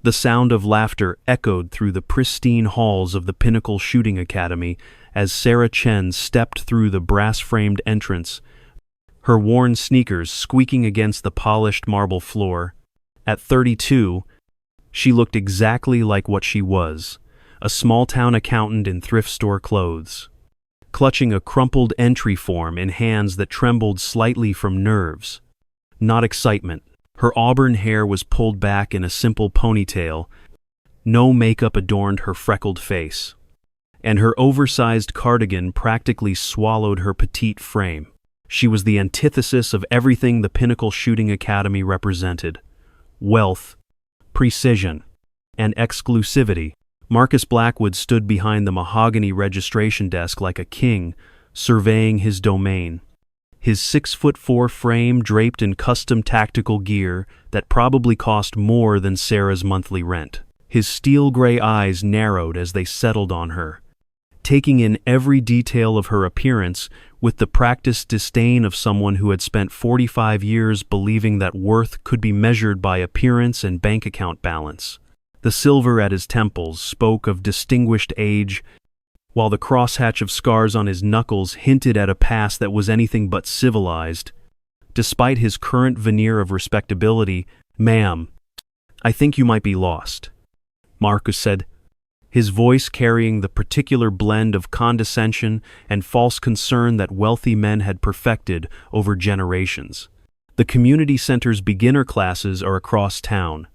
The sound of laughter echoed through the pristine halls of the Pinnacle Shooting Academy as Sarah Chen stepped through the brass-framed entrance, her worn sneakers squeaking against the polished marble floor. At 32, she looked exactly like what she was, a small-town accountant in thrift store clothes, clutching a crumpled entry form in hands that trembled slightly from nerves, not excitement. Her auburn hair was pulled back in a simple ponytail. No makeup adorned her freckled face, and her oversized cardigan practically swallowed her petite frame. She was the antithesis of everything the Pinnacle Shooting Academy represented: wealth, precision, and exclusivity. Marcus Blackwood stood behind the mahogany registration desk like a king, surveying his domain. His 6'4" frame draped in custom tactical gear that probably cost more than Sarah's monthly rent. His steel-gray eyes narrowed as they settled on her, taking in every detail of her appearance with the practiced disdain of someone who had spent 45 years believing that worth could be measured by appearance and bank account balance. The silver at his temples spoke of distinguished age, while the crosshatch of scars on his knuckles hinted at a past that was anything but civilized. Despite his current veneer of respectability, "Ma'am, I think you might be lost," Marcus said, his voice carrying the particular blend of condescension and false concern that wealthy men had perfected over generations. "The community center's beginner classes are across town.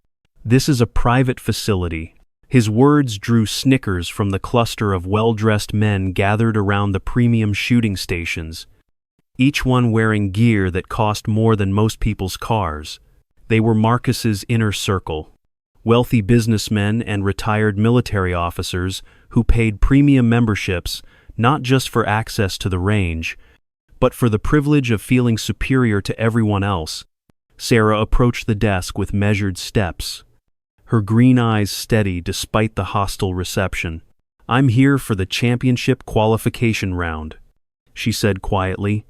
This is a private facility." His words drew snickers from the cluster of well-dressed men gathered around the premium shooting stations, each one wearing gear that cost more than most people's cars. They were Marcus's inner circle, wealthy businessmen and retired military officers who paid premium memberships not just for access to the range, but for the privilege of feeling superior to everyone else. Sarah approached the desk with measured steps, her green eyes steady despite the hostile reception. "I'm here for the championship qualification round," she said quietly,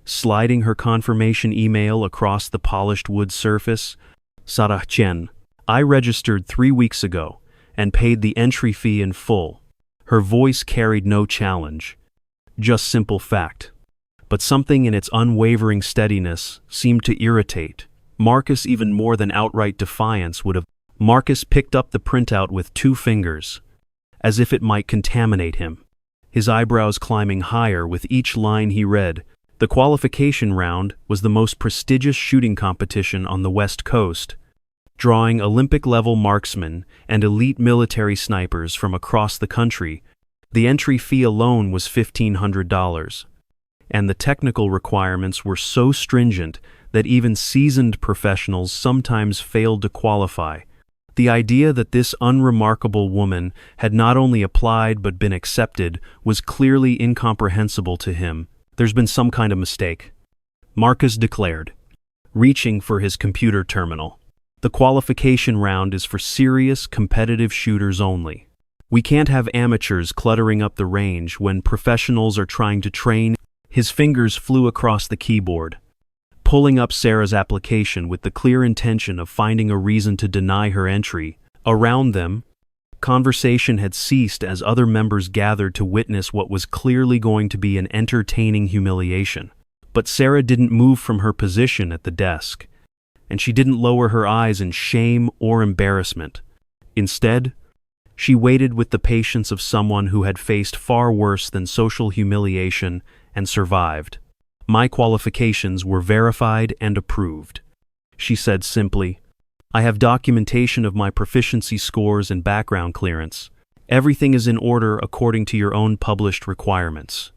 sliding her confirmation email across the polished wood surface. "Sarah Chen. I registered 3 weeks ago and paid the entry fee in full." Her voice carried no challenge, just simple fact. But something in its unwavering steadiness seemed to irritate Marcus even more than outright defiance would have. Marcus picked up the printout with 2 fingers, as if it might contaminate him, his eyebrows climbing higher with each line he read. The qualification round was the most prestigious shooting competition on the West Coast, drawing Olympic-level marksmen and elite military snipers from across the country. The entry fee alone was $1,500, and the technical requirements were so stringent that even seasoned professionals sometimes failed to qualify. The idea that this unremarkable woman had not only applied but been accepted was clearly incomprehensible to him. "There's been some kind of mistake," Marcus declared, reaching for his computer terminal. "The qualification round is for serious, competitive shooters only. We can't have amateurs cluttering up the range when professionals are trying to train." His fingers flew across the keyboard, pulling up Sarah's application with the clear intention of finding a reason to deny her entry. Around them, conversation had ceased as other members gathered to witness what was clearly going to be an entertaining humiliation. But Sarah didn't move from her position at the desk, and she didn't lower her eyes in shame or embarrassment. Instead, she waited with the patience of someone who had faced far worse than social humiliation and survived. "My qualifications were verified and approved," she said simply. "I have documentation of my proficiency scores and background clearance. Everything is in order according to your own published requirements."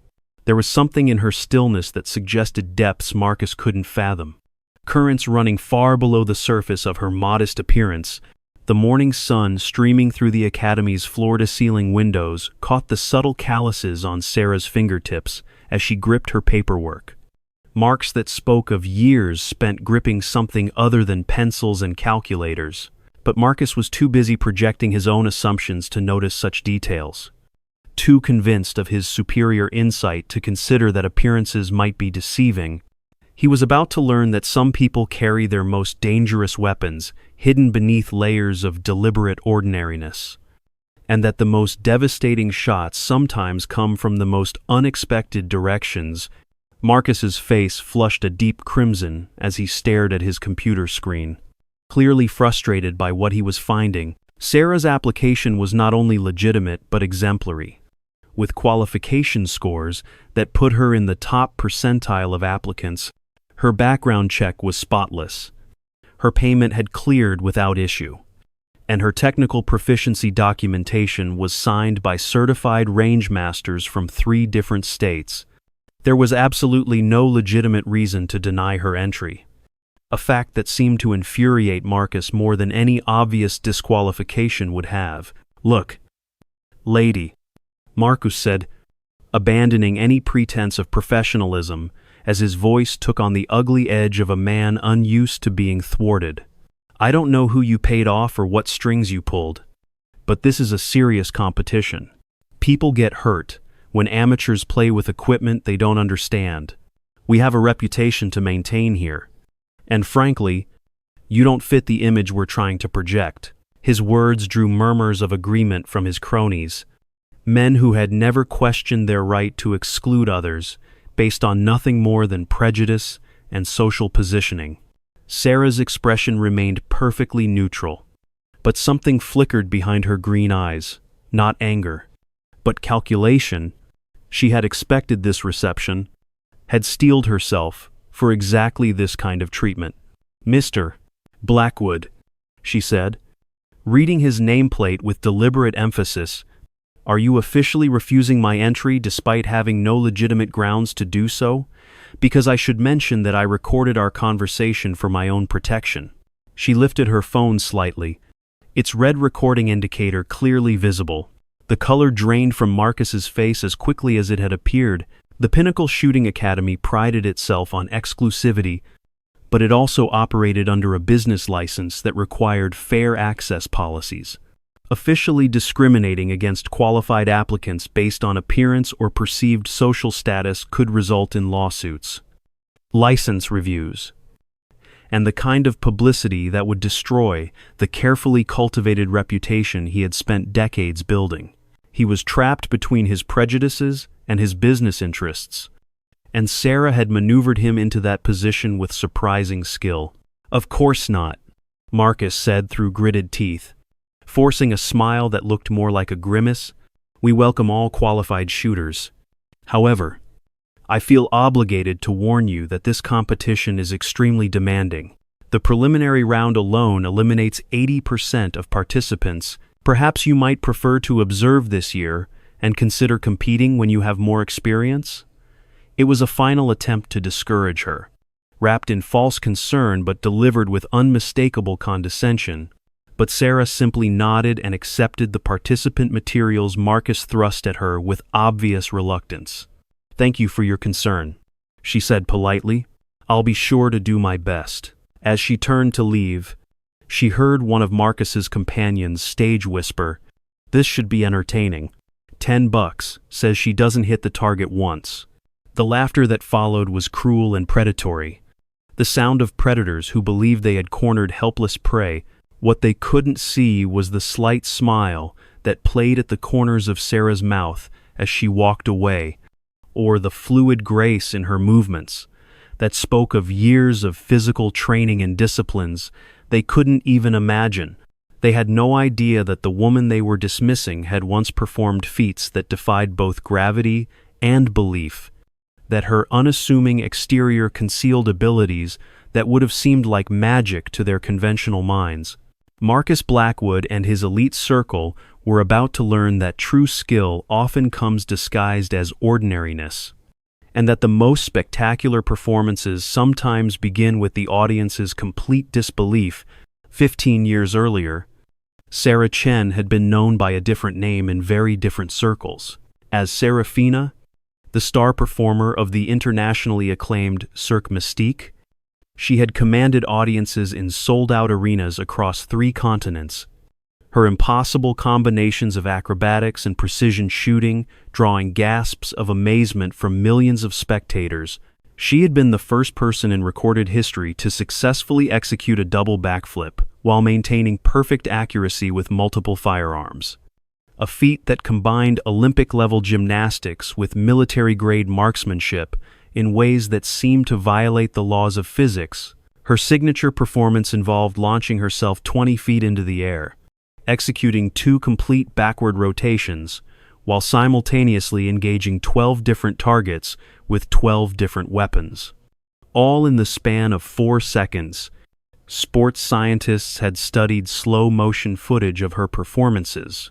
There was something in her stillness that suggested depths Marcus couldn't fathom, currents running far below the surface of her modest appearance. The morning sun streaming through the academy's floor-to-ceiling windows caught the subtle calluses on Sarah's fingertips as she gripped her paperwork, marks that spoke of years spent gripping something other than pencils and calculators. But Marcus was too busy projecting his own assumptions to notice such details, too convinced of his superior insight to consider that appearances might be deceiving. He was about to learn that some people carry their most dangerous weapons hidden beneath layers of deliberate ordinariness, and that the most devastating shots sometimes come from the most unexpected directions. Marcus's face flushed a deep crimson as he stared at his computer screen. Clearly frustrated by what he was finding, Sarah's application was not only legitimate but exemplary, with qualification scores that put her in the top percentile of applicants. Her background check was spotless. Her payment had cleared without issue, and her technical proficiency documentation was signed by certified range masters from 3 different states. There was absolutely no legitimate reason to deny her entry, a fact that seemed to infuriate Marcus more than any obvious disqualification would have. "Look, lady," Marcus said, abandoning any pretense of professionalism as his voice took on the ugly edge of a man unused to being thwarted. "I don't know who you paid off or what strings you pulled, but this is a serious competition. People get hurt when amateurs play with equipment they don't understand. We have a reputation to maintain here. And frankly, you don't fit the image we're trying to project." His words drew murmurs of agreement from his cronies, men who had never questioned their right to exclude others based on nothing more than prejudice and social positioning. Sarah's expression remained perfectly neutral, but something flickered behind her green eyes, not anger, but calculation. She had expected this reception, had steeled herself for exactly this kind of treatment. "Mr. Blackwood," she said, reading his nameplate with deliberate emphasis, "are you officially refusing my entry despite having no legitimate grounds to do so? Because I should mention that I recorded our conversation for my own protection." She lifted her phone slightly, its red recording indicator clearly visible. The color drained from Marcus's face as quickly as it had appeared. The Pinnacle Shooting Academy prided itself on exclusivity, but it also operated under a business license that required fair access policies. Officially discriminating against qualified applicants based on appearance or perceived social status could result in lawsuits, license reviews, and the kind of publicity that would destroy the carefully cultivated reputation he had spent decades building. He was trapped between his prejudices and his business interests, and Sarah had maneuvered him into that position with surprising skill. "Of course not," Marcus said through gritted teeth, forcing a smile that looked more like a grimace. "We welcome all qualified shooters. However, I feel obligated to warn you that this competition is extremely demanding. The preliminary round alone eliminates 80% of participants. Perhaps you might prefer to observe this year and consider competing when you have more experience." It was a final attempt to discourage her, wrapped in false concern but delivered with unmistakable condescension. But Sarah simply nodded and accepted the participant materials Marcus thrust at her with obvious reluctance. "Thank you for your concern," she said politely. "I'll be sure to do my best." As she turned to leave, she heard one of Marcus's companions stage whisper, "This should be entertaining. $10 says she doesn't hit the target once." The laughter that followed was cruel and predatory, the sound of predators who believed they had cornered helpless prey. What they couldn't see was the slight smile that played at the corners of Sarah's mouth as she walked away, or the fluid grace in her movements that spoke of years of physical training and disciplines they couldn't even imagine. They had no idea that the woman they were dismissing had once performed feats that defied both gravity and belief, that her unassuming exterior concealed abilities that would have seemed like magic to their conventional minds. Marcus Blackwood and his elite circle were about to learn that true skill often comes disguised as ordinariness, and that the most spectacular performances sometimes begin with the audience's complete disbelief. 15 years earlier, Sarah Chen had been known by a different name in very different circles. As Serafina, the star performer of the internationally acclaimed Cirque Mystique, she had commanded audiences in sold-out arenas across 3 continents. Her impossible combinations of acrobatics and precision shooting drawing gasps of amazement from millions of spectators. She had been the first person in recorded history to successfully execute a double backflip while maintaining perfect accuracy with multiple firearms. A feat that combined Olympic-level gymnastics with military-grade marksmanship in ways that seemed to violate the laws of physics. Her signature performance involved launching herself 20 feet into the air, executing 2 complete backward rotations, while simultaneously engaging 12 different targets with 12 different weapons. All in the span of 4 seconds. Sports scientists had studied slow-motion footage of her performances,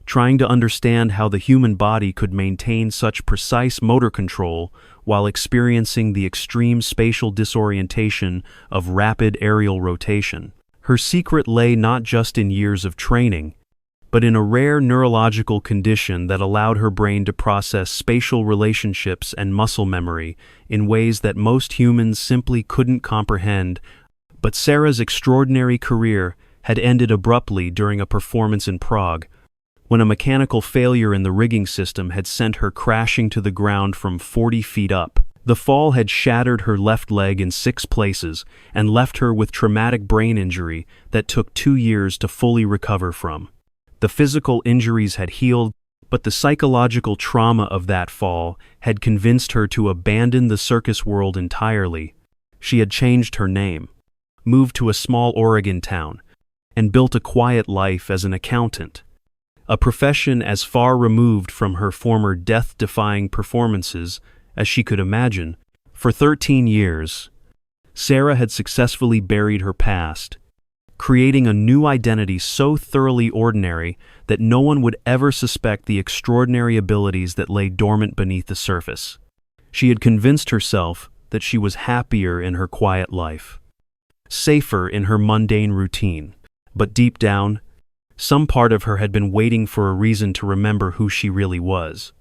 trying to understand how the human body could maintain such precise motor control while experiencing the extreme spatial disorientation of rapid aerial rotation. Her secret lay not just in years of training, but in a rare neurological condition that allowed her brain to process spatial relationships and muscle memory in ways that most humans simply couldn't comprehend. But Sarah's extraordinary career had ended abruptly during a performance in Prague, when a mechanical failure in the rigging system had sent her crashing to the ground from 40 feet up. The fall had shattered her left leg in 6 places and left her with traumatic brain injury that took 2 years to fully recover from. The physical injuries had healed, but the psychological trauma of that fall had convinced her to abandon the circus world entirely. She had changed her name, moved to a small Oregon town, and built a quiet life as an accountant, a profession as far removed from her former death-defying performances as she could imagine. For 13 years, Sarah had successfully buried her past, creating a new identity so thoroughly ordinary that no one would ever suspect the extraordinary abilities that lay dormant beneath the surface. She had convinced herself that she was happier in her quiet life, safer in her mundane routine, but deep down, some part of her had been waiting for a reason to remember who she really was,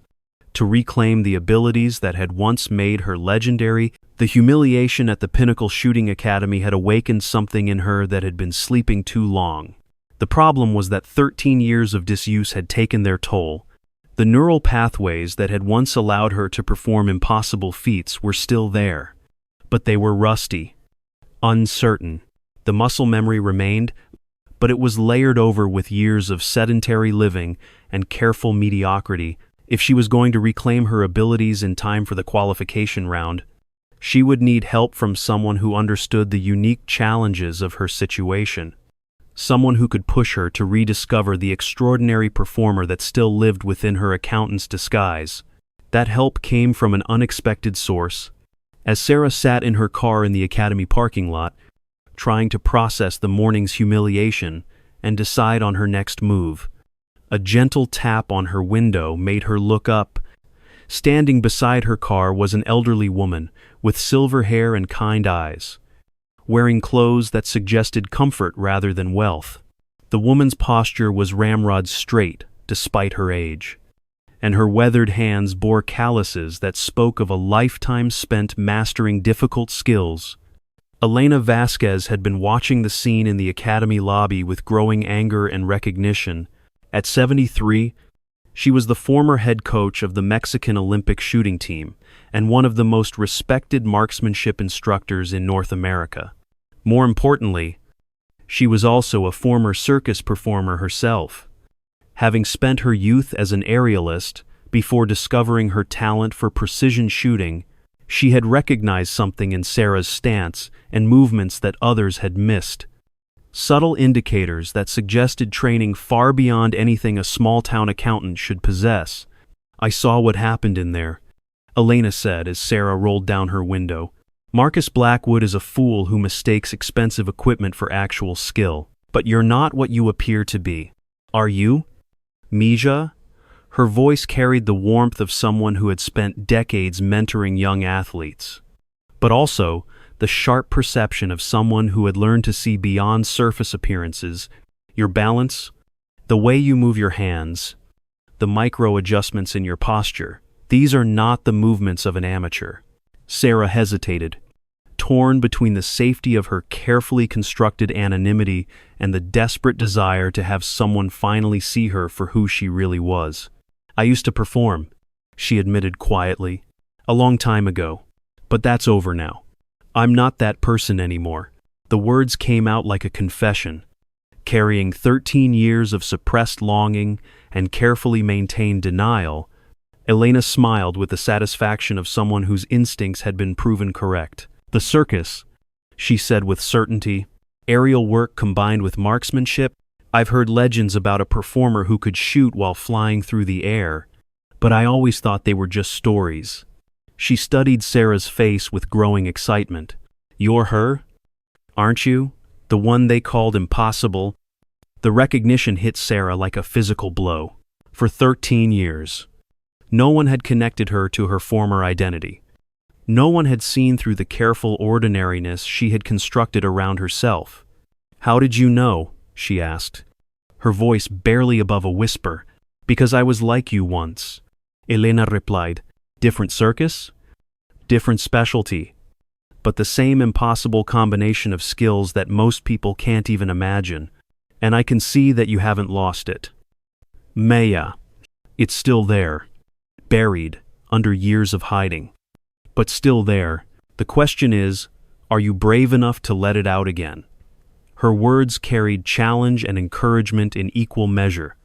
to reclaim the abilities that had once made her legendary. The humiliation at the Pinnacle Shooting Academy had awakened something in her that had been sleeping too long. The problem was that 13 years of disuse had taken their toll. The neural pathways that had once allowed her to perform impossible feats were still there, but they were rusty, uncertain. The muscle memory remained, but it was layered over with years of sedentary living and careful mediocrity. If she was going to reclaim her abilities in time for the qualification round, she would need help from someone who understood the unique challenges of her situation, someone who could push her to rediscover the extraordinary performer that still lived within her accountant's disguise. That help came from an unexpected source. As Sarah sat in her car in the academy parking lot, trying to process the morning's humiliation and decide on her next move, a gentle tap on her window made her look up. Standing beside her car was an elderly woman with silver hair and kind eyes, wearing clothes that suggested comfort rather than wealth. The woman's posture was ramrod straight despite her age, and her weathered hands bore calluses that spoke of a lifetime spent mastering difficult skills. Elena Vasquez had been watching the scene in the academy lobby with growing anger and recognition. At 73, she was the former head coach of the Mexican Olympic shooting team and one of the most respected marksmanship instructors in North America. More importantly, she was also a former circus performer herself, having spent her youth as an aerialist before discovering her talent for precision shooting. She had recognized something in Sarah's stance and movements that others had missed, subtle indicators that suggested training far beyond anything a small-town accountant should possess. "I saw what happened in there," Elena said as Sarah rolled down her window. "Marcus Blackwood is a fool who mistakes expensive equipment for actual skill. But you're not what you appear to be. Are you, Mija?" Her voice carried the warmth of someone who had spent decades mentoring young athletes, but also the sharp perception of someone who had learned to see beyond surface appearances. Your balance, the way you move your hands, the micro adjustments in your posture, these are not the movements of an amateur. Sarah hesitated, torn between the safety of her carefully constructed anonymity and the desperate desire to have someone finally see her for who she really was. "I used to perform," she admitted quietly, "a long time ago. But that's over now. I'm not that person anymore. The words came out like a confession. Carrying 13 years of suppressed longing and carefully maintained denial, Elena smiled with the satisfaction of someone whose instincts had been proven correct. The circus, she said with certainty, aerial work combined with marksmanship. I've heard legends about a performer who could shoot while flying through the air, but I always thought they were just stories. She studied Sarah's face with growing excitement. You're her? Aren't you? The one they called impossible? The recognition hit Sarah like a physical blow. For 13 years, no one had connected her to her former identity. No one had seen through the careful ordinariness she had constructed around herself. How did you know? She asked, her voice barely above a whisper. Because I was like you once. Elena replied. Different circus? Different specialty. But the same impossible combination of skills that most people can't even imagine. And I can see that you haven't lost it. Maya. It's still there. Buried, under years of hiding. But still there. The question is, are you brave enough to let it out again? Her words carried challenge and encouragement in equal measure.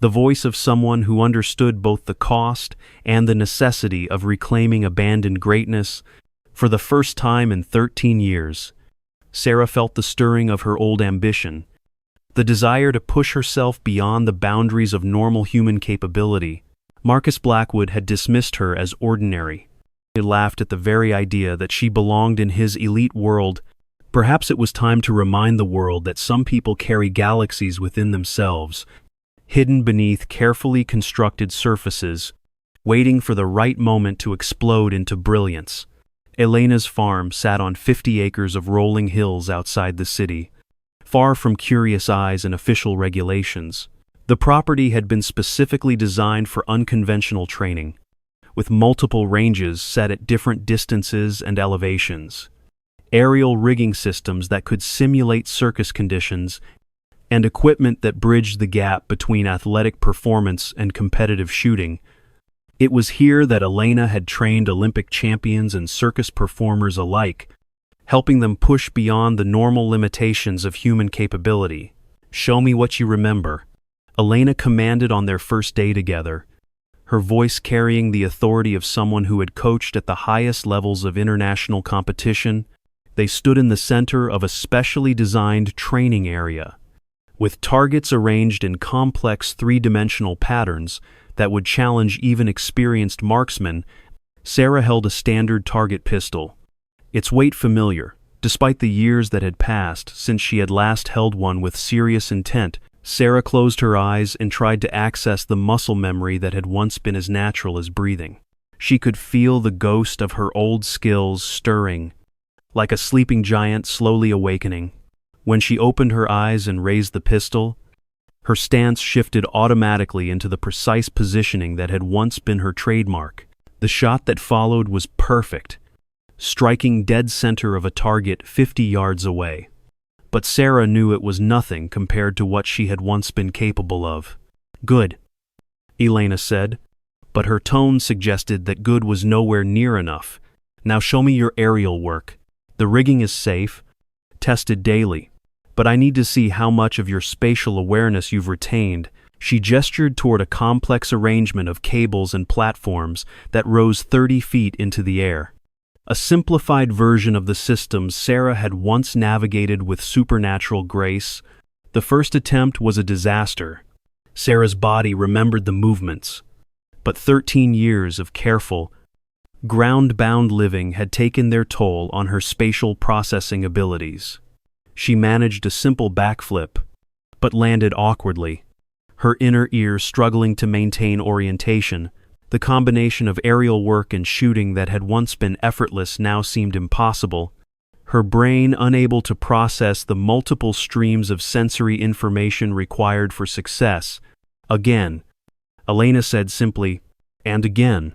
The voice of someone who understood both the cost and the necessity of reclaiming abandoned greatness. For the first time in 13 years, Sarah felt the stirring of her old ambition, the desire to push herself beyond the boundaries of normal human capability. Marcus Blackwood had dismissed her as ordinary. He laughed at the very idea that she belonged in his elite world. Perhaps it was time to remind the world that some people carry galaxies within themselves, hidden beneath carefully constructed surfaces, waiting for the right moment to explode into brilliance. Elena's farm sat on 50 acres of rolling hills outside the city, far from curious eyes and official regulations. The property had been specifically designed for unconventional training, with multiple ranges set at different distances and elevations, aerial rigging systems that could simulate circus conditions, and equipment that bridged the gap between athletic performance and competitive shooting. It was here that Elena had trained Olympic champions and circus performers alike, helping them push beyond the normal limitations of human capability. Show me what you remember, Elena commanded on their first day together, her voice carrying the authority of someone who had coached at the highest levels of international competition. They stood in the center of a specially designed training area, with targets arranged in complex three-dimensional patterns that would challenge even experienced marksmen. Sarah held a standard target pistol, its weight familiar, despite the years that had passed since she had last held one with serious intent. Sarah closed her eyes and tried to access the muscle memory that had once been as natural as breathing. She could feel the ghost of her old skills stirring, like a sleeping giant slowly awakening. When she opened her eyes and raised the pistol, her stance shifted automatically into the precise positioning that had once been her trademark. The shot that followed was perfect, striking dead center of a target 50 yards away. But Sarah knew it was nothing compared to what she had once been capable of. Good, Elena said, but her tone suggested that good was nowhere near enough. Now show me your aerial work. The rigging is safe, tested daily, but I need to see how much of your spatial awareness you've retained. She gestured toward a complex arrangement of cables and platforms that rose 30 feet into the air. A simplified version of the system Sarah had once navigated with supernatural grace. The first attempt was a disaster. Sarah's body remembered the movements, but 13 years of careful, ground-bound living had taken their toll on her spatial processing abilities. She managed a simple backflip, but landed awkwardly, her inner ear struggling to maintain orientation. The combination of aerial work and shooting that had once been effortless now seemed impossible, her brain unable to process the multiple streams of sensory information required for success. Again, Elena said simply, and again,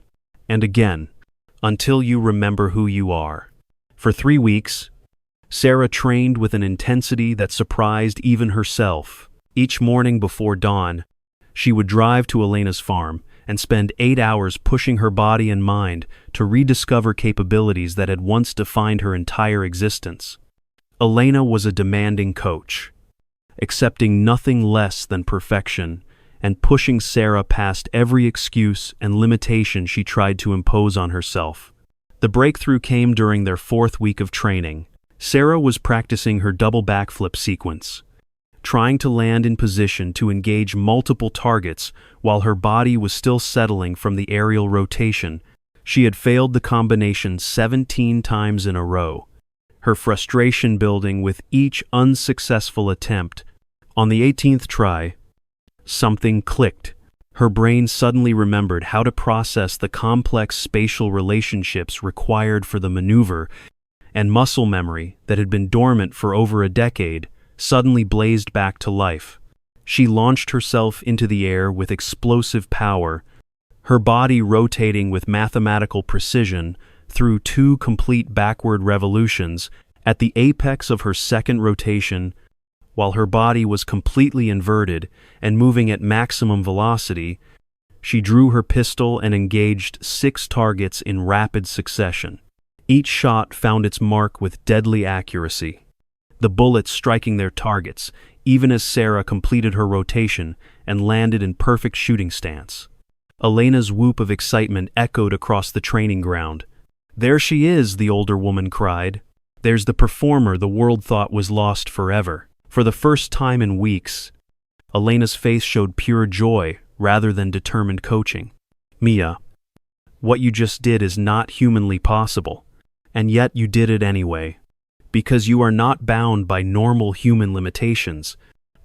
until you remember who you are. For 3 weeks, Sarah trained with an intensity that surprised even herself. Each morning before dawn, she would drive to Elena's farm, and spend 8 hours pushing her body and mind to rediscover capabilities that had once defined her entire existence. Elena was a demanding coach, accepting nothing less than perfection and pushing Sarah past every excuse and limitation she tried to impose on herself. The breakthrough came during their 4th week of training. Sarah was practicing her double-backflip sequence, trying to land in position to engage multiple targets while her body was still settling from the aerial rotation. She had failed the combination 17 times in a row, her frustration building with each unsuccessful attempt. On the 18th try, something clicked. Her brain suddenly remembered how to process the complex spatial relationships required for the maneuver, and muscle memory that had been dormant for over a decade suddenly blazed back to life. She launched herself into the air with explosive power, her body rotating with mathematical precision through 2 complete backward revolutions. At the apex of her 2nd rotation, while her body was completely inverted and moving at maximum velocity, she drew her pistol and engaged 6 targets in rapid succession. Each shot found its mark with deadly accuracy, the bullets striking their targets, even as Sarah completed her rotation and landed in perfect shooting stance. Elena's whoop of excitement echoed across the training ground. "There she is," the older woman cried. "There's the performer the world thought was lost forever." For the first time in weeks, Elena's face showed pure joy rather than determined coaching. "Mia, what you just did is not humanly possible, and yet you did it anyway, because you are not bound by normal human limitations."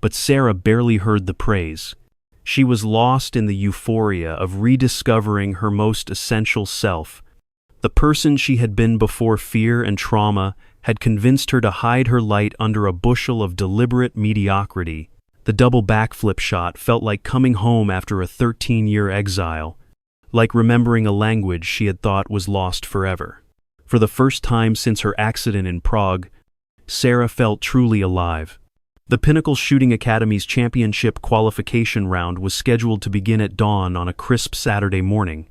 But Sarah barely heard the praise. She was lost in the euphoria of rediscovering her most essential self. The person she had been before fear and trauma had convinced her to hide her light under a bushel of deliberate mediocrity. The double-backflip shot felt like coming home after a 13-year exile, like remembering a language she had thought was lost forever. For the first time since her accident in Prague, Sarah felt truly alive. The Pinnacle Shooting Academy's championship qualification round was scheduled to begin at dawn on a crisp Saturday morning.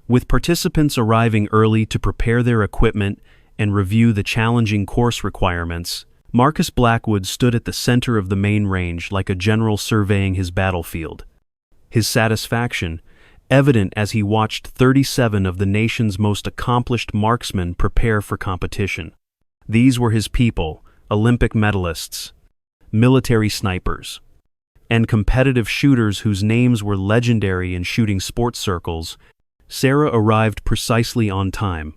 With participants arriving early to prepare their equipment and review the challenging course requirements, Marcus Blackwood stood at the center of the main range like a general surveying his battlefield. His satisfaction, evident as he watched 37 of the nation's most accomplished marksmen prepare for competition. These were his people, Olympic medalists, military snipers, and competitive shooters whose names were legendary in shooting sports circles. Sarah arrived precisely on time,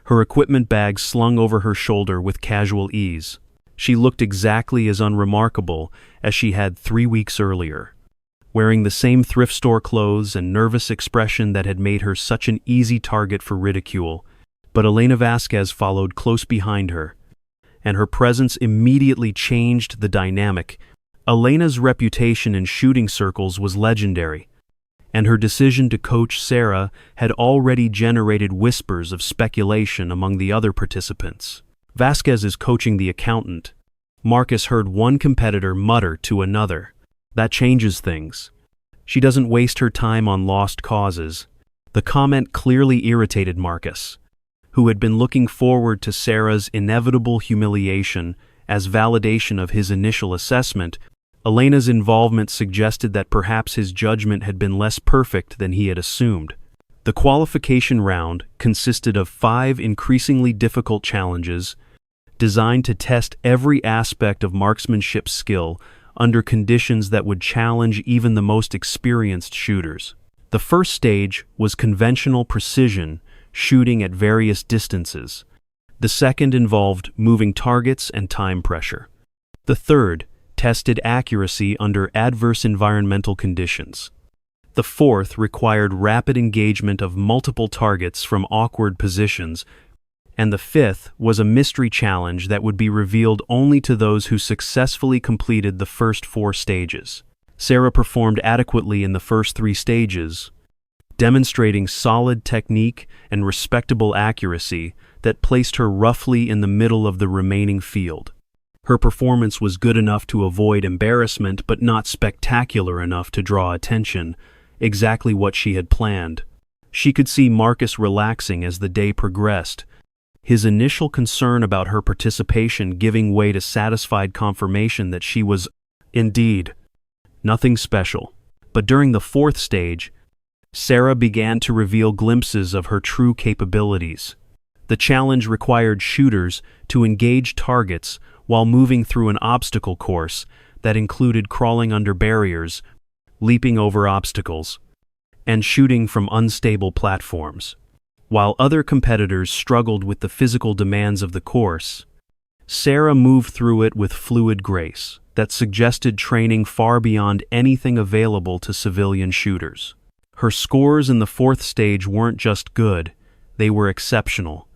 her equipment bag slung over her shoulder with casual ease. She looked exactly as unremarkable as she had 3 weeks earlier, wearing the same thrift store clothes and nervous expression that had made her such an easy target for ridicule. But Elena Vasquez followed close behind her, and her presence immediately changed the dynamic. Elena's reputation in shooting circles was legendary, and her decision to coach Sarah had already generated whispers of speculation among the other participants. "Vasquez is coaching the accountant," Marcus heard one competitor mutter to another. "That changes things. She doesn't waste her time on lost causes." The comment clearly irritated Marcus, who had been looking forward to Sarah's inevitable humiliation as validation of his initial assessment. Elena's involvement suggested that perhaps his judgment had been less perfect than he had assumed. The qualification round consisted of 5 increasingly difficult challenges designed to test every aspect of marksmanship skill under conditions that would challenge even the most experienced shooters. The first stage was conventional precision, shooting at various distances. The second involved moving targets and time pressure. The third tested accuracy under adverse environmental conditions. The fourth required rapid engagement of multiple targets from awkward positions, and the fifth was a mystery challenge that would be revealed only to those who successfully completed the first 4 stages. Sarah performed adequately in the first 3 stages, demonstrating solid technique and respectable accuracy that placed her roughly in the middle of the remaining field. Her performance was good enough to avoid embarrassment but not spectacular enough to draw attention, exactly what she had planned. She could see Marcus relaxing as the day progressed, his initial concern about her participation giving way to satisfied confirmation that she was, indeed, nothing special. But during the fourth stage, Sarah began to reveal glimpses of her true capabilities. The challenge required shooters to engage targets while moving through an obstacle course that included crawling under barriers, leaping over obstacles, and shooting from unstable platforms. While other competitors struggled with the physical demands of the course, Sarah moved through it with fluid grace that suggested training far beyond anything available to civilian shooters. Her scores in the fourth stage weren't just good, they were exceptional,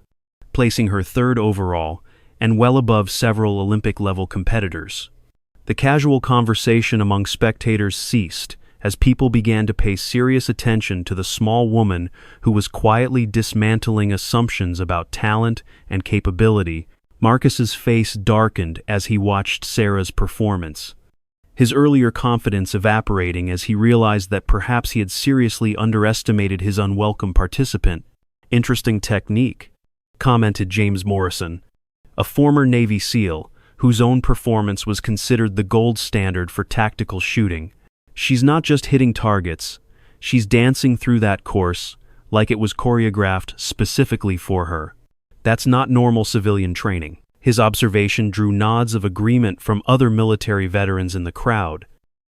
placing her third overall and well above several Olympic-level competitors. The casual conversation among spectators ceased as people began to pay serious attention to the small woman who was quietly dismantling assumptions about talent and capability. Marcus's face darkened as he watched Sarah's performance, his earlier confidence evaporating as he realized that perhaps he had seriously underestimated his unwelcome participant. "Interesting technique," commented James Morrison, a former Navy SEAL whose own performance was considered the gold standard for tactical shooting. "She's not just hitting targets, she's dancing through that course like it was choreographed specifically for her. That's not normal civilian training." His observation drew nods of agreement from other military veterans in the crowd,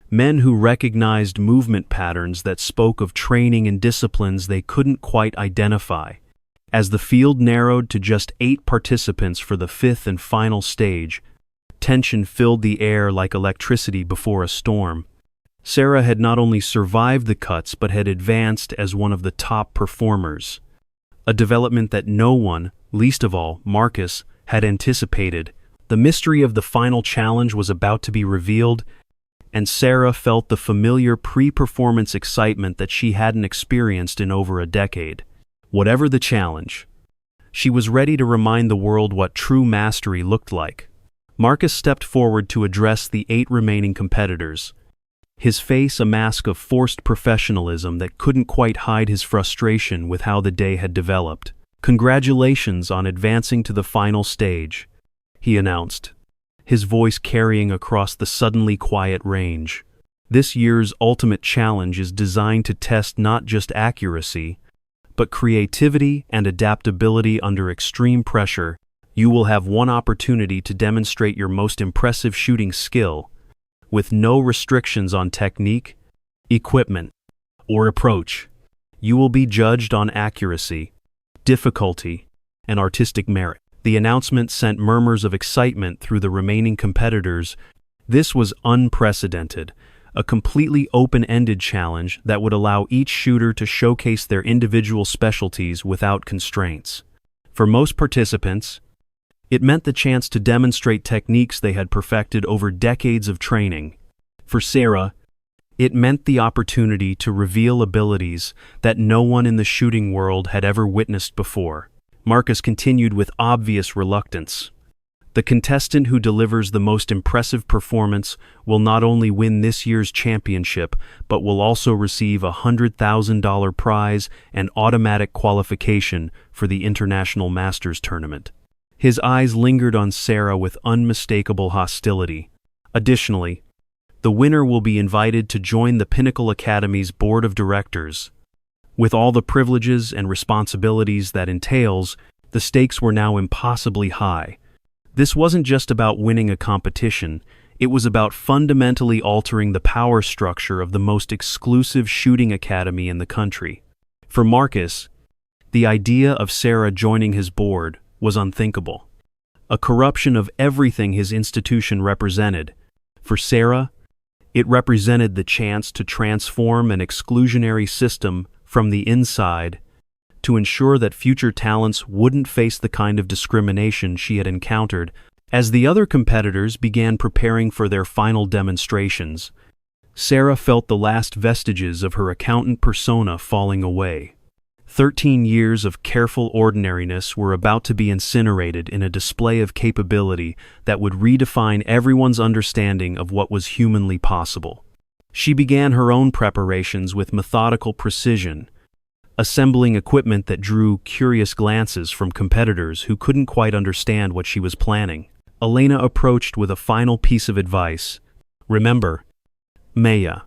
men who recognized movement patterns that spoke of training and disciplines they couldn't quite identify. As the field narrowed to just 8 participants for the fifth and final stage, tension filled the air like electricity before a storm. Sarah had not only survived the cuts but had advanced as one of the top performers, a development that no one, least of all Marcus, had anticipated. The mystery of the final challenge was about to be revealed, and Sarah felt the familiar pre-performance excitement that she hadn't experienced in over a decade. Whatever the challenge, she was ready to remind the world what true mastery looked like. Marcus stepped forward to address the 8 remaining competitors, his face a mask of forced professionalism that couldn't quite hide his frustration with how the day had developed. "Congratulations on advancing to the final stage," he announced, his voice carrying across the suddenly quiet range. "This year's ultimate challenge is designed to test not just accuracy, but creativity and adaptability under extreme pressure. You will have one opportunity to demonstrate your most impressive shooting skill, with no restrictions on technique, equipment, or approach. You will be judged on accuracy, difficulty, and artistic merit." The announcement sent murmurs of excitement through the remaining competitors. This was unprecedented, a completely open-ended challenge that would allow each shooter to showcase their individual specialties without constraints. For most participants, it meant the chance to demonstrate techniques they had perfected over decades of training. For Sarah, it meant the opportunity to reveal abilities that no one in the shooting world had ever witnessed before. Marcus continued with obvious reluctance. "The contestant who delivers the most impressive performance will not only win this year's championship, but will also receive a $100,000 prize and automatic qualification for the International Masters Tournament." His eyes lingered on Sarah with unmistakable hostility. "Additionally, the winner will be invited to join the Pinnacle Academy's board of directors. With all the privileges and responsibilities that entails, the stakes were now impossibly high. This wasn't just about winning a competition, it was about fundamentally altering the power structure of the most exclusive shooting academy in the country." For Marcus, the idea of Sarah joining his board was unthinkable, a corruption of everything his institution represented. For Sarah, it represented the chance to transform an exclusionary system from the inside to ensure that future talents wouldn't face the kind of discrimination she had encountered. As the other competitors began preparing for their final demonstrations, Sarah felt the last vestiges of her accountant persona falling away. 13 years of careful ordinariness were about to be incinerated in a display of capability that would redefine everyone's understanding of what was humanly possible. She began her own preparations with methodical precision, assembling equipment that drew curious glances from competitors who couldn't quite understand what she was planning. Elena approached with a final piece of advice. "Remember, Maya,"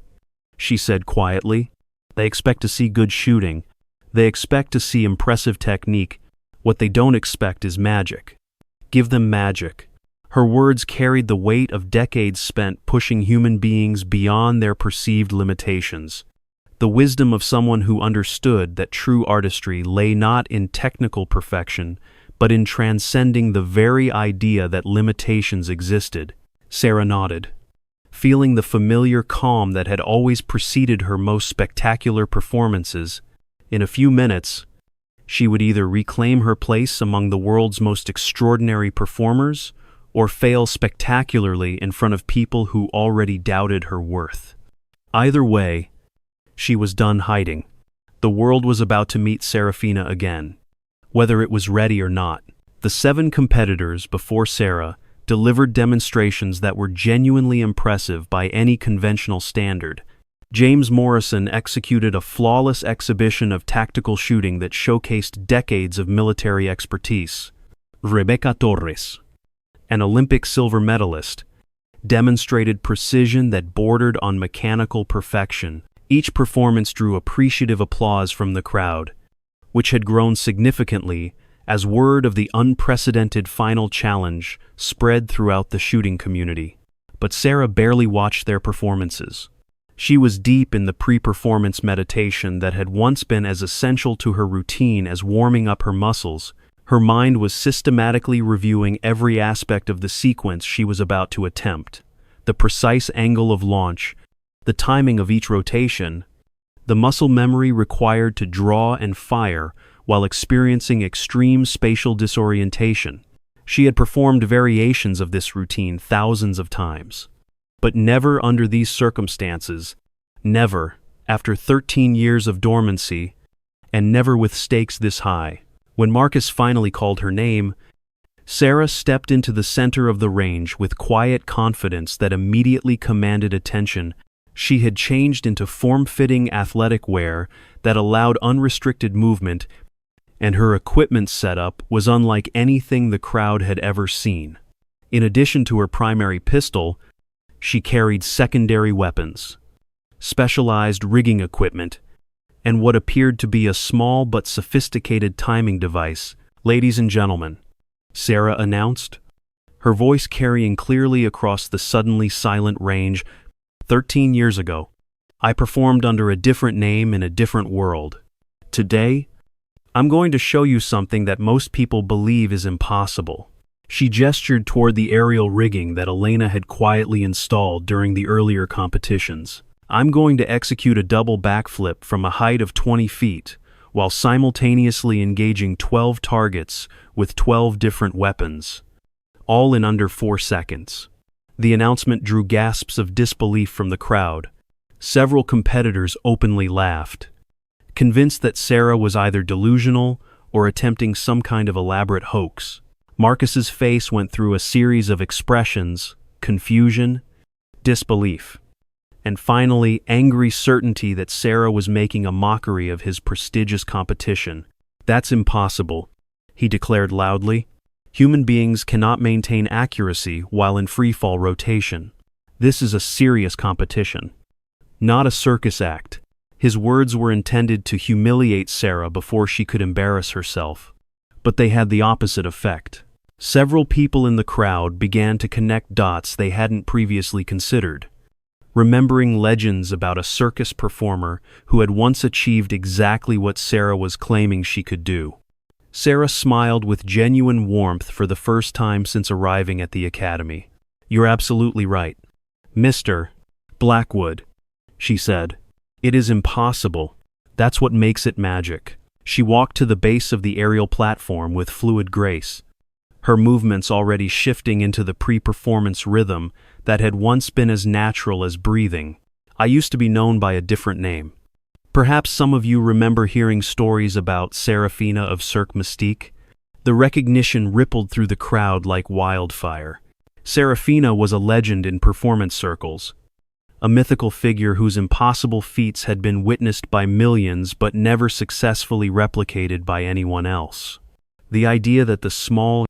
she said quietly, "they expect to see good shooting. They expect to see impressive technique. What they don't expect is magic. Give them magic." Her words carried the weight of decades spent pushing human beings beyond their perceived limitations. The wisdom of someone who understood that true artistry lay not in technical perfection, but in transcending the very idea that limitations existed. Sarah nodded, feeling the familiar calm that had always preceded her most spectacular performances. In a few minutes, she would either reclaim her place among the world's most extraordinary performers or fail spectacularly in front of people who already doubted her worth. Either way, she was done hiding. The world was about to meet Serafina again, whether it was ready or not. The 7 competitors before Sarah delivered demonstrations that were genuinely impressive by any conventional standard. James Morrison executed a flawless exhibition of tactical shooting that showcased decades of military expertise. Rebecca Torres, an Olympic silver medalist, demonstrated precision that bordered on mechanical perfection. Each performance drew appreciative applause from the crowd, which had grown significantly as word of the unprecedented final challenge spread throughout the shooting community. But Sarah barely watched their performances. She was deep in the pre-performance meditation that had once been as essential to her routine as warming up her muscles. Her mind was systematically reviewing every aspect of the sequence she was about to attempt: the precise angle of launch, the timing of each rotation, the muscle memory required to draw and fire while experiencing extreme spatial disorientation. She had performed variations of this routine thousands of times, but never under these circumstances, never after 13 years of dormancy, and never with stakes this high. When Marcus finally called her name, Sarah stepped into the center of the range with quiet confidence that immediately commanded attention. She had changed into form-fitting athletic wear that allowed unrestricted movement, and her equipment setup was unlike anything the crowd had ever seen. In addition to her primary pistol, she carried secondary weapons, specialized rigging equipment, and what appeared to be a small but sophisticated timing device. "Ladies and gentlemen," Sarah announced, her voice carrying clearly across the suddenly silent range, 13 years ago, I performed under a different name in a different world. Today, I'm going to show you something that most people believe is impossible. She gestured toward the aerial rigging that Elena had quietly installed during the earlier competitions. I'm going to execute a double backflip from a height of 20 feet, while simultaneously engaging 12 targets with 12 different weapons, all in under 4 seconds. The announcement drew gasps of disbelief from the crowd. Several competitors openly laughed, convinced that Sarah was either delusional or attempting some kind of elaborate hoax. Marcus's face went through a series of expressions: confusion, disbelief, and finally angry certainty that Sarah was making a mockery of his prestigious competition. "That's impossible," he declared loudly. "Human beings cannot maintain accuracy while in free-fall rotation. This is a serious competition, not a circus act." His words were intended to humiliate Sarah before she could embarrass herself, but they had the opposite effect. Several people in the crowd began to connect dots they hadn't previously considered, remembering legends about a circus performer who had once achieved exactly what Sarah was claiming she could do. Sarah smiled with genuine warmth for the first time since arriving at the academy. "You're absolutely right, Mr. Blackwood," she said. "It is impossible. That's what makes it magic." She walked to the base of the aerial platform with fluid grace, her movements already shifting into the pre-performance rhythm that had once been as natural as breathing. "I used to be known by a different name. Perhaps some of you remember hearing stories about Serafina of Cirque Mystique." The recognition rippled through the crowd like wildfire. Serafina was a legend in performance circles, a mythical figure whose impossible feats had been witnessed by millions but never successfully replicated by anyone else. The idea that the small,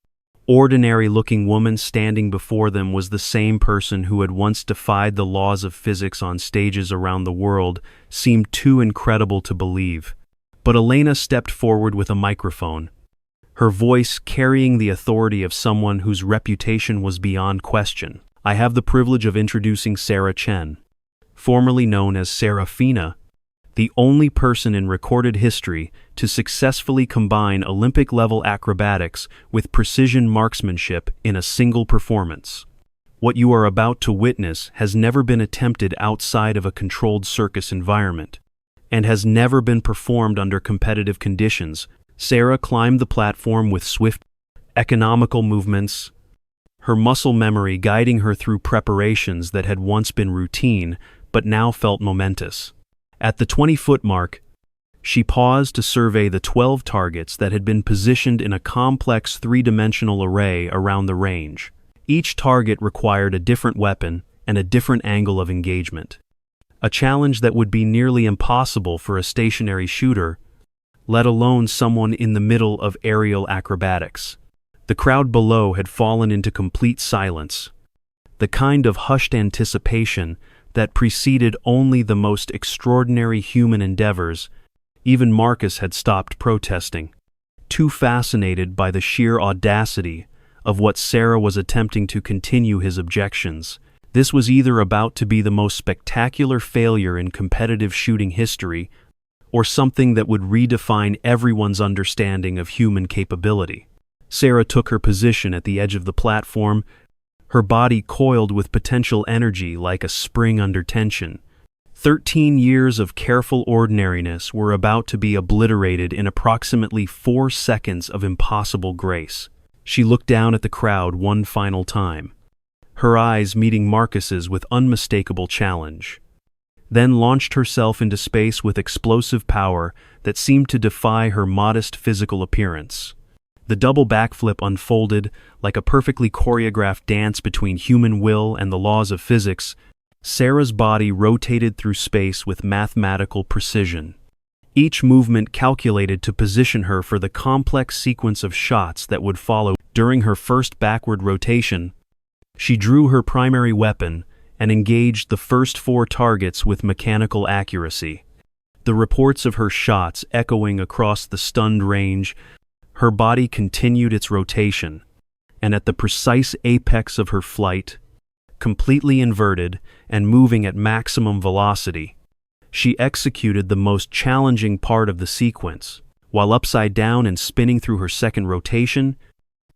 ordinary-looking woman standing before them was the same person who had once defied the laws of physics on stages around the world seemed too incredible to believe. But Elena stepped forward with a microphone, her voice carrying the authority of someone whose reputation was beyond question. "I have the privilege of introducing Sarah Chen, formerly known as Serafina, the only person in recorded history to successfully combine Olympic-level acrobatics with precision marksmanship in a single performance. What you are about to witness has never been attempted outside of a controlled circus environment, and has never been performed under competitive conditions." Sarah climbed the platform with swift, economical movements, her muscle memory guiding her through preparations that had once been routine but now felt momentous. At the 20-foot mark, she paused to survey the 12 targets that had been positioned in a complex three-dimensional array around the range. Each target required a different weapon and a different angle of engagement, a challenge that would be nearly impossible for a stationary shooter, let alone someone in the middle of aerial acrobatics. The crowd below had fallen into complete silence, the kind of hushed anticipation that preceded only the most extraordinary human endeavors. Even Marcus had stopped protesting, too fascinated by the sheer audacity of what Sarah was attempting to continue his objections. This was either about to be the most spectacular failure in competitive shooting history, or something that would redefine everyone's understanding of human capability. Sarah took her position at the edge of the platform, her body coiled with potential energy like a spring under tension. 13 years of careful ordinariness were about to be obliterated in approximately 4 seconds of impossible grace. She looked down at the crowd one final time, her eyes meeting Marcus's with unmistakable challenge, then launched herself into space with explosive power that seemed to defy her modest physical appearance. The double backflip unfolded like a perfectly choreographed dance between human will and the laws of physics. Sarah's body rotated through space with mathematical precision, each movement calculated to position her for the complex sequence of shots that would follow. During her first backward rotation, she drew her primary weapon and engaged the first 4 targets with mechanical accuracy. The reports of her shots echoing across the stunned range, her body continued its rotation, and at the precise apex of her flight, completely inverted and moving at maximum velocity, she executed the most challenging part of the sequence. While upside down and spinning through her second rotation,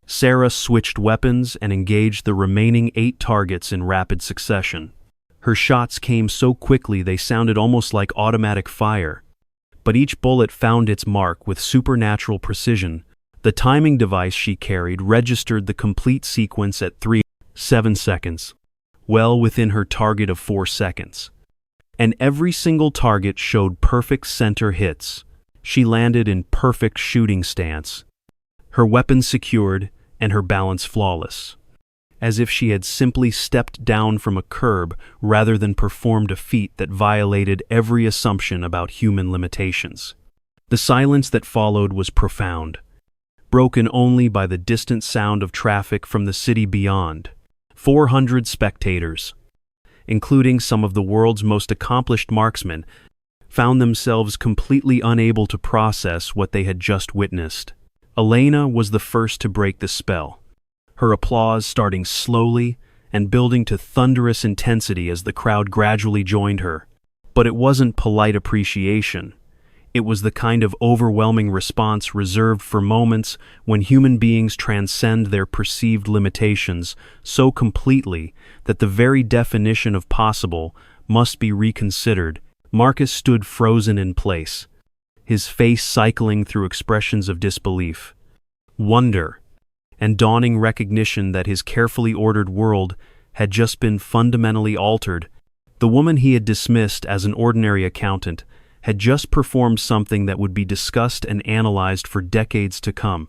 Sarah switched weapons and engaged the remaining 8 targets in rapid succession. Her shots came so quickly they sounded almost like automatic fire, but each bullet found its mark with supernatural precision. The timing device she carried registered the complete sequence at 3.7 seconds, well within her target of 4 seconds. And every single target showed perfect center hits. She landed in perfect shooting stance, her weapon secured and her balance flawless, as if she had simply stepped down from a curb rather than performed a feat that violated every assumption about human limitations. The silence that followed was profound, broken only by the distant sound of traffic from the city beyond. 400 spectators, including some of the world's most accomplished marksmen, found themselves completely unable to process what they had just witnessed. Elena was the first to break the spell, her applause starting slowly and building to thunderous intensity as the crowd gradually joined her. But it wasn't polite appreciation. It was the kind of overwhelming response reserved for moments when human beings transcend their perceived limitations so completely that the very definition of possible must be reconsidered. Marcus stood frozen in place, his face cycling through expressions of disbelief, wonder, and dawning recognition that his carefully ordered world had just been fundamentally altered. The woman he had dismissed as an ordinary accountant had just performed something that would be discussed and analyzed for decades to come,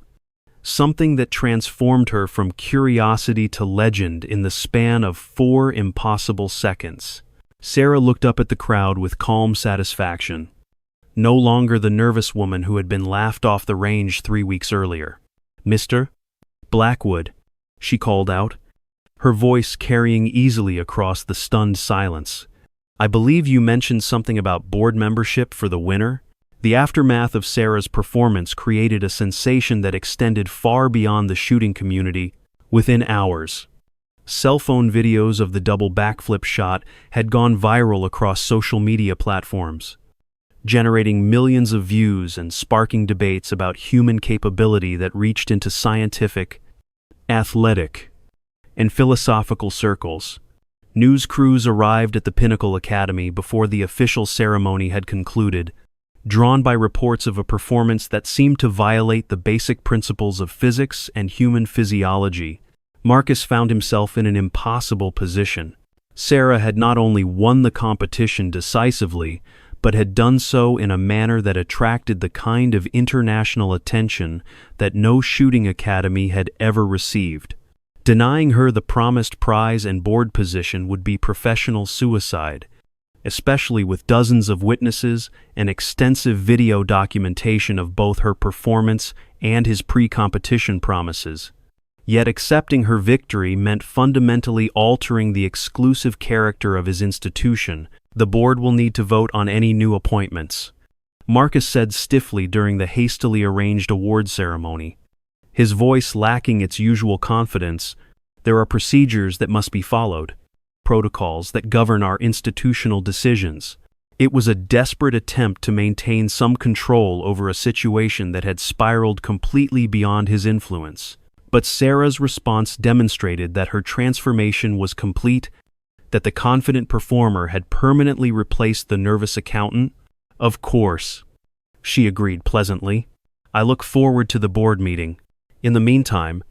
something that transformed her from curiosity to legend in the span of 4 impossible seconds. Sarah looked up at the crowd with calm satisfaction, no longer the nervous woman who had been laughed off the range 3 weeks earlier. "Mr. Blackwood," she called out, her voice carrying easily across the stunned silence. "I believe you mentioned something about board membership for the winner?" The aftermath of Sarah's performance created a sensation that extended far beyond the shooting community. Within hours, cell phone videos of the double-backflip shot had gone viral across social media platforms, generating millions of views and sparking debates about human capability that reached into scientific, athletic, and philosophical circles. News crews arrived at the Pinnacle Academy before the official ceremony had concluded, drawn by reports of a performance that seemed to violate the basic principles of physics and human physiology. Marcus found himself in an impossible position. Sarah had not only won the competition decisively, but had done so in a manner that attracted the kind of international attention that no shooting academy had ever received. Denying her the promised prize and board position would be professional suicide, especially with dozens of witnesses and extensive video documentation of both her performance and his pre-competition promises. Yet accepting her victory meant fundamentally altering the exclusive character of his institution. "The board will need to vote on any new appointments," Marcus said stiffly during the hastily arranged award ceremony, his voice lacking its usual confidence. "There are procedures that must be followed, protocols that govern our institutional decisions." It was a desperate attempt to maintain some control over a situation that had spiraled completely beyond his influence. But Sarah's response demonstrated that her transformation was complete, that the confident performer had permanently replaced the nervous accountant. "Of course," she agreed pleasantly. "I look forward to the board meeting. In the meantime,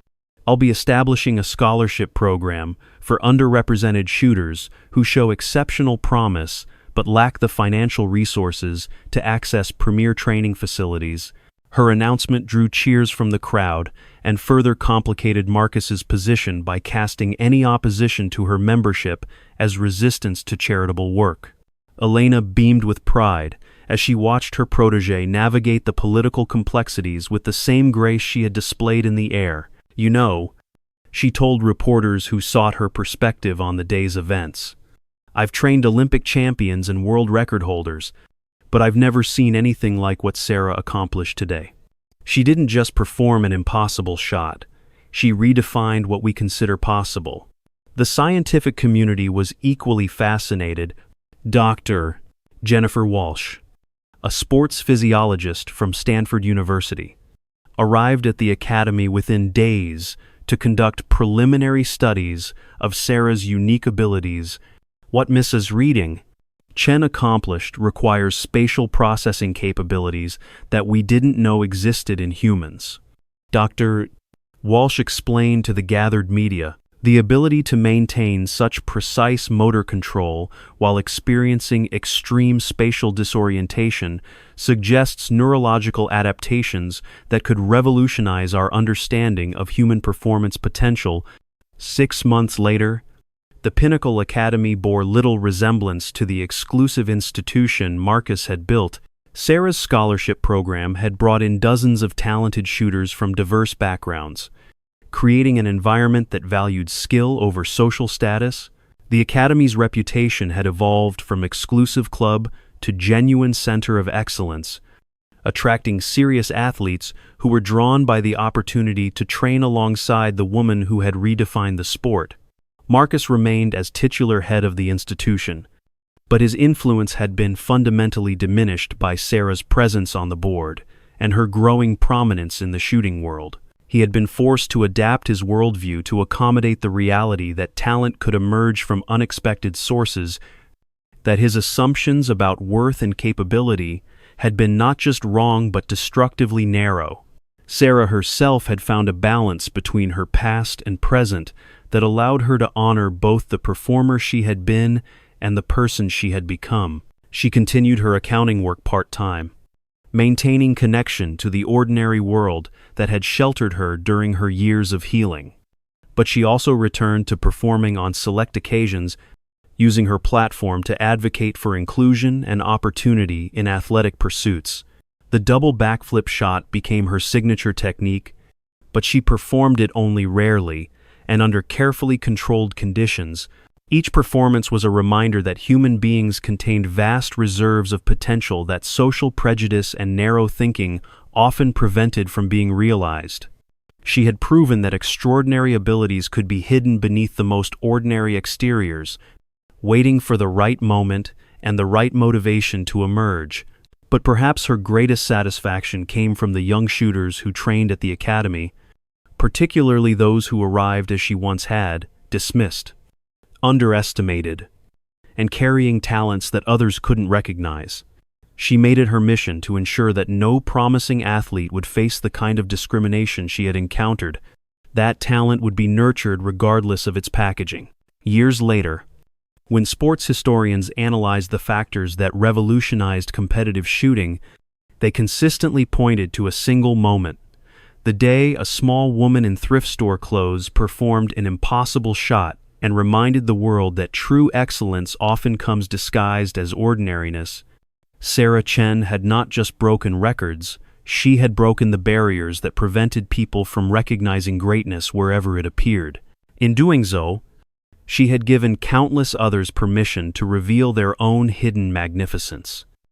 I'll be establishing a scholarship program for underrepresented shooters who show exceptional promise but lack the financial resources to access premier training facilities." Her announcement drew cheers from the crowd and further complicated Marcus's position by casting any opposition to her membership as resistance to charitable work. Elena beamed with pride as she watched her protégé navigate the political complexities with the same grace she had displayed in the air. "You know," she told reporters who sought her perspective on the day's events, "I've trained Olympic champions and world record holders, but I've never seen anything like what Sarah accomplished today. She didn't just perform an impossible shot, she redefined what we consider possible." The scientific community was equally fascinated. Dr. Jennifer Walsh, a sports physiologist from Stanford University, arrived at the academy within days to conduct preliminary studies of Sarah's unique abilities. What Mrs. Reading Chen accomplished requires spatial processing capabilities that we didn't know existed in humans. Dr. Walsh explained to the gathered media, the ability to maintain such precise motor control while experiencing extreme spatial disorientation suggests neurological adaptations that could revolutionize our understanding of human performance potential. 6 months later, the Pinnacle Academy bore little resemblance to the exclusive institution Marcus had built. Sarah's scholarship program had brought in dozens of talented shooters from diverse backgrounds, creating an environment that valued skill over social status. The Academy's reputation had evolved from exclusive club to genuine center of excellence, attracting serious athletes who were drawn by the opportunity to train alongside the woman who had redefined the sport. Marcus remained as titular head of the institution, but his influence had been fundamentally diminished by Sarah's presence on the board and her growing prominence in the shooting world. He had been forced to adapt his worldview to accommodate the reality that talent could emerge from unexpected sources, that his assumptions about worth and capability had been not just wrong but destructively narrow. Sarah herself had found a balance between her past and present that allowed her to honor both the performer she had been and the person she had become. She continued her accounting work part-time, maintaining connection to the ordinary world that had sheltered her during her years of healing. But she also returned to performing on select occasions, using her platform to advocate for inclusion and opportunity in athletic pursuits. The double backflip shot became her signature technique, but she performed it only rarely and under carefully controlled conditions. Each performance was a reminder that human beings contained vast reserves of potential that social prejudice and narrow thinking often prevented from being realized. She had proven that extraordinary abilities could be hidden beneath the most ordinary exteriors, waiting for the right moment and the right motivation to emerge. But perhaps her greatest satisfaction came from the young shooters who trained at the academy, particularly those who arrived as she once had, dismissed, underestimated, and carrying talents that others couldn't recognize. She made it her mission to ensure that no promising athlete would face the kind of discrimination she had encountered. That talent would be nurtured regardless of its packaging. Years later, when sports historians analyzed the factors that revolutionized competitive shooting, they consistently pointed to a single moment: the day a small woman in thrift store clothes performed an impossible shot and reminded the world that true excellence often comes disguised as ordinariness. Sarah Chen had not just broken records, she had broken the barriers that prevented people from recognizing greatness wherever it appeared. In doing so, she had given countless others permission to reveal their own hidden magnificence.